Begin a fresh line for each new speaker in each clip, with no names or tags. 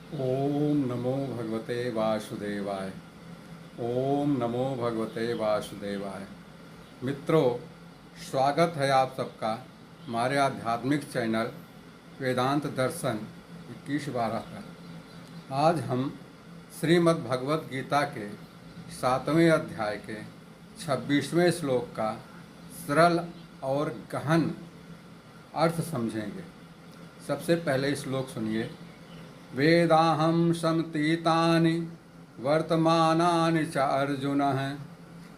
ओम नमो भगवते वासुदेवाय। ओम नमो भगवते वासुदेवाय। मित्रों, स्वागत है आप सबका हमारे आध्यात्मिक चैनल वेदांत दर्शन 21/12 पर। आज हम श्रीमद् भगवत गीता के 7वें अध्याय के 26वें श्लोक का सरल और गहन अर्थ समझेंगे। सबसे पहले श्लोक सुनिए। वेदाहं समतीतानि वर्तमानानि च अर्जुनः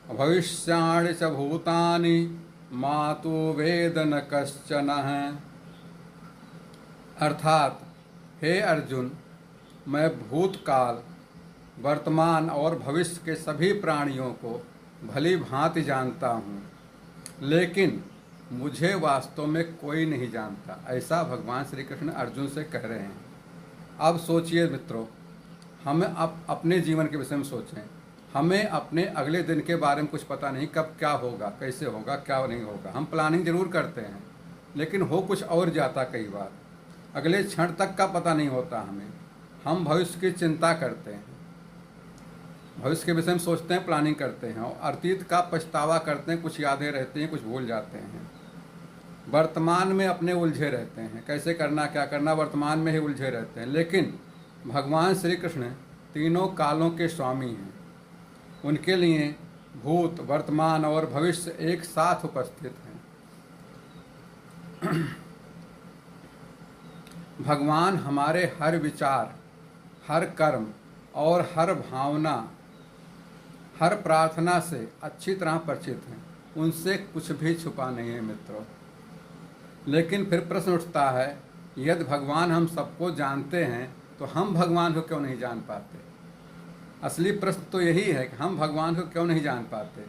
भविष्याणि च भूतानि मातु वेद न कश्चन। अर्थात, हे अर्जुन, मैं भूतकाल, वर्तमान और भविष्य के सभी प्राणियों को भली भांति जानता हूँ, लेकिन मुझे वास्तव में कोई नहीं जानता। ऐसा भगवान श्री कृष्ण अर्जुन से कह रहे हैं। अब सोचिए मित्रों, हमें अब अपने जीवन के विषय में सोचें। हमें अपने अगले दिन के बारे में कुछ पता नहीं, कब क्या होगा, कैसे होगा, क्या नहीं होगा। हम प्लानिंग जरूर करते हैं, लेकिन हो कुछ और जाता। कई बार अगले क्षण तक का पता नहीं होता हमें। हम भविष्य की चिंता करते हैं, भविष्य के विषय में सोचते हैं, प्लानिंग करते हैं, और अतीत का पछतावा करते हैं। कुछ यादें रहती हैं, कुछ भूल जाते हैं। वर्तमान में अपने उलझे रहते हैं, कैसे करना, क्या करना, वर्तमान में ही उलझे रहते हैं। लेकिन भगवान श्री कृष्ण तीनों कालों के स्वामी हैं। उनके लिए भूत, वर्तमान और भविष्य एक साथ उपस्थित हैं। भगवान हमारे हर विचार, हर कर्म और हर भावना, हर प्रार्थना से अच्छी तरह परिचित हैं। उनसे कुछ भी छुपा नहीं है मित्रों। लेकिन फिर प्रश्न उठता है, यदि भगवान हम सबको जानते हैं तो हम भगवान को क्यों नहीं जान पाते? असली प्रश्न तो यही है कि हम भगवान को क्यों नहीं जान पाते।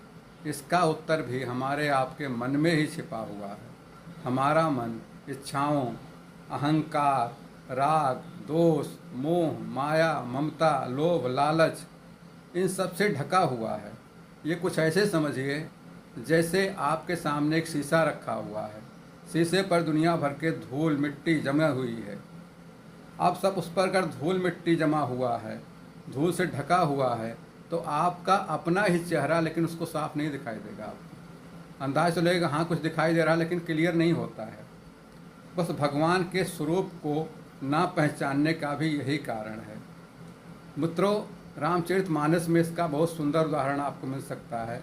इसका उत्तर भी हमारे आपके मन में ही छिपा हुआ है। हमारा मन इच्छाओं, अहंकार, राग, दोष, मोह, माया, ममता, लोभ, लालच, इन सब से ढका हुआ है। ये कुछ ऐसे समझिए जैसे आपके सामने एक शीशा रखा हुआ है। शीशे पर दुनिया भर के धूल मिट्टी जमा हुई है। अब सब उस पर अगर धूल मिट्टी जमा हुआ है, धूल से ढका हुआ है, तो आपका अपना ही चेहरा लेकिन उसको साफ नहीं दिखाई देगा। आपको अंदाज तो लगेगा हाँ कुछ दिखाई दे रहा है, लेकिन क्लियर नहीं होता है। बस भगवान के स्वरूप को ना पहचानने का भी यही कारण है। मित्रों, रामचरितमानस में इसका बहुत सुंदर उदाहरण आपको मिल सकता है।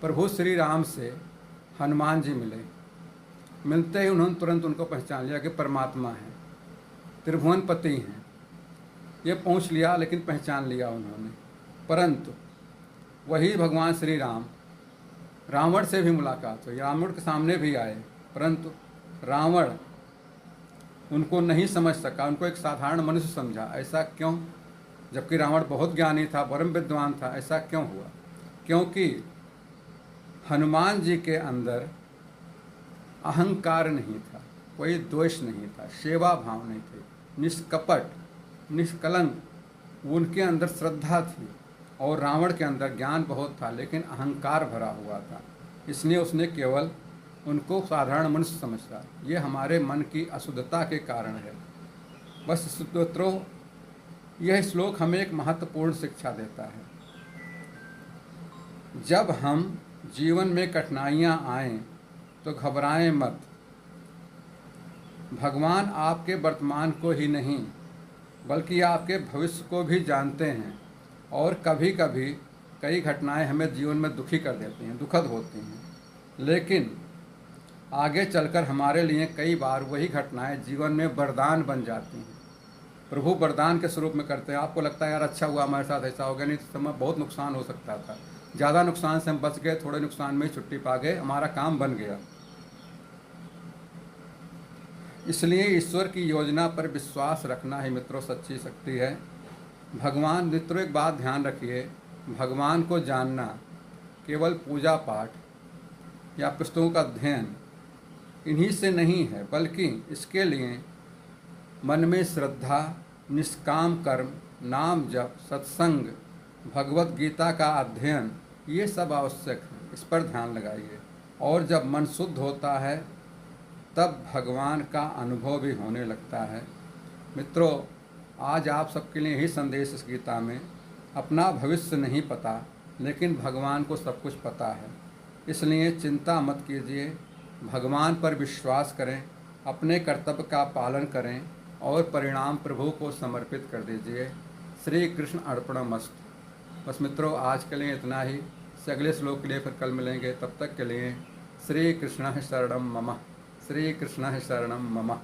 प्रभु श्री राम से हनुमान जी मिले। मिलते ही उन्होंने तुरंत उनको पहचान लिया कि परमात्मा है, त्रिभुवनपति हैं। ये पहुँच लिया, लेकिन पहचान लिया उन्होंने। परंतु वही भगवान श्री राम रावण से भी मुलाकात हुई, रावण के सामने भी आए, परंतु रावण उनको नहीं समझ सका, उनको एक साधारण मनुष्य समझा। ऐसा क्यों? जबकि रावण बहुत ज्ञानी था, परम विद्वान था। ऐसा क्यों हुआ? क्योंकि हनुमान जी के अंदर अहंकार नहीं था, कोई द्वेष नहीं था, सेवा भाव नहीं थी, निष्कपट, निष्कलंक उनके अंदर श्रद्धा थी। और रावण के अंदर ज्ञान बहुत था, लेकिन अहंकार भरा हुआ था। इसलिए उसने केवल उनको साधारण मनुष्य समझा। ये हमारे मन की अशुद्धता के कारण है। बस मित्रों, यह श्लोक हमें एक महत्वपूर्ण शिक्षा देता है। जब हम जीवन में कठिनाइयाँ आएँ तो घबराएं मत। भगवान आपके वर्तमान को ही नहीं, बल्कि आपके भविष्य को भी जानते हैं। और कभी कभी कई घटनाएं हमें जीवन में दुखी कर देती हैं, दुखद होती हैं, लेकिन आगे चलकर हमारे लिए कई बार वही घटनाएं जीवन में वरदान बन जाती हैं। प्रभु वरदान के स्वरूप में करते हैं। आपको लगता है यार अच्छा हुआ हमारे साथ, ऐसा हो गया, नहीं तो समय बहुत नुकसान हो सकता था। ज़्यादा नुकसान से हम बच गए, थोड़े नुकसान में ही छुट्टी पा गए, हमारा काम बन गया। इसलिए ईश्वर की योजना पर विश्वास रखना ही मित्रों सच्ची शक्ति है। भगवान, मित्रों एक बात ध्यान रखिए, भगवान को जानना केवल पूजा पाठ या पुस्तकों का अध्ययन इन्हीं से नहीं है, बल्कि इसके लिए मन में श्रद्धा, निष्काम कर्म, नाम जप, सत्संग, भगवत गीता का अध्ययन, ये सब आवश्यक है। इस पर ध्यान लगाइए। और जब मन शुद्ध होता है तब भगवान का अनुभव भी होने लगता है। मित्रों, आज आप सबके लिए यही संदेश इस गीता में। अपना भविष्य नहीं पता, लेकिन भगवान को सब कुछ पता है। इसलिए चिंता मत कीजिए, भगवान पर विश्वास करें, अपने कर्तव्य का पालन करें और परिणाम प्रभु को समर्पित कर दीजिए। श्री कृष्ण अर्पणमस्तु। बस मित्रों, आज के लिए इतना ही। से अगले श्लोक के लिए फिर कल मिलेंगे। तब तक के लिए श्री कृष्ण शरणम मम, श्री कृष्ण शरणम मम।